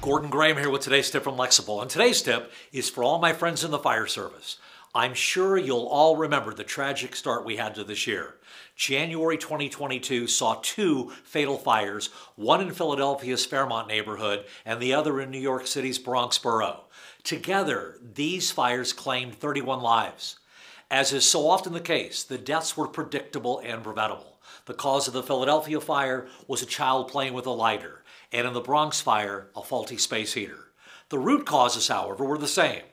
Gordon Graham here with today's tip from Lexipol. And today's tip is for all my friends in the fire service. I'm sure you'll all remember the tragic start we had to this year. January 2022 saw two fatal fires, one in Philadelphia's Fairmont neighborhood and the other in New York City's Bronx borough. Together, these fires claimed 31 lives. As is so often the case, the deaths were predictable and preventable. The cause of the Philadelphia fire was a child playing with a lighter, and in the Bronx fire, a faulty space heater. The root causes, however, were the same: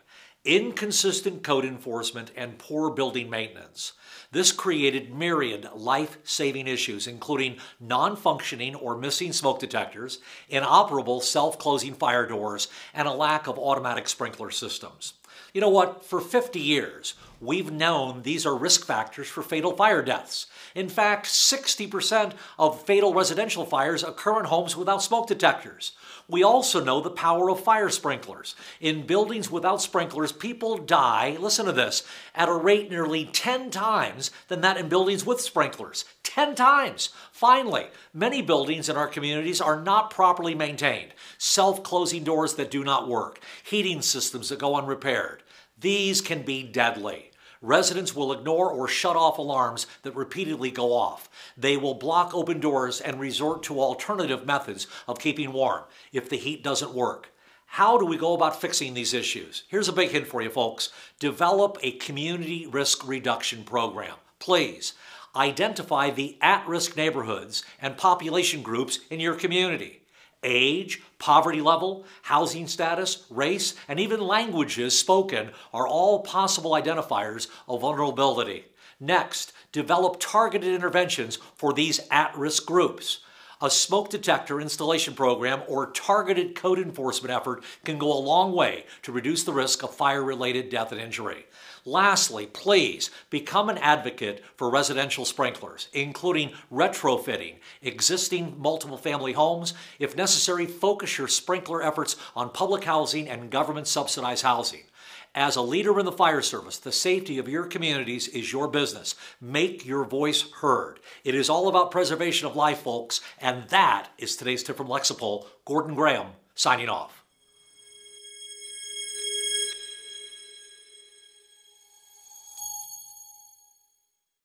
inconsistent code enforcement and poor building maintenance. This created myriad life-saving issues, including non-functioning or missing smoke detectors, inoperable self-closing fire doors, and a lack of automatic sprinkler systems. You know what? For 50 years, we've known these are risk factors for fatal fire deaths. In fact, 60% of fatal residential fires occur in homes without smoke detectors. We also know the power of fire sprinklers. In buildings without sprinklers, people die, listen to this, at a rate nearly 10 times than that in buildings with sprinklers. 10 times! Finally, many buildings in our communities are not properly maintained. Self-closing doors that do not work, heating systems that go unrepaired. These can be deadly. Residents will ignore or shut off alarms that repeatedly go off. They will block open doors and resort to alternative methods of keeping warm if the heat doesn't work. How do we go about fixing these issues? Here's a big hint for you folks. Develop a community risk reduction program. Please identify the at-risk neighborhoods and population groups in your community. Age, poverty level, housing status, race, and even languages spoken are all possible identifiers of vulnerability. Next, develop targeted interventions for these at-risk groups. A smoke detector installation program or targeted code enforcement effort can go a long way to reduce the risk of fire-related death and injury. Lastly, please become an advocate for residential sprinklers, including retrofitting existing multiple-family homes. If necessary, focus your sprinkler efforts on public housing and government-subsidized housing. As a leader in the fire service, the safety of your communities is your business. Make your voice heard. It is all about preservation of life, folks, and that is today's tip from Lexipol. Gordon Graham, signing off.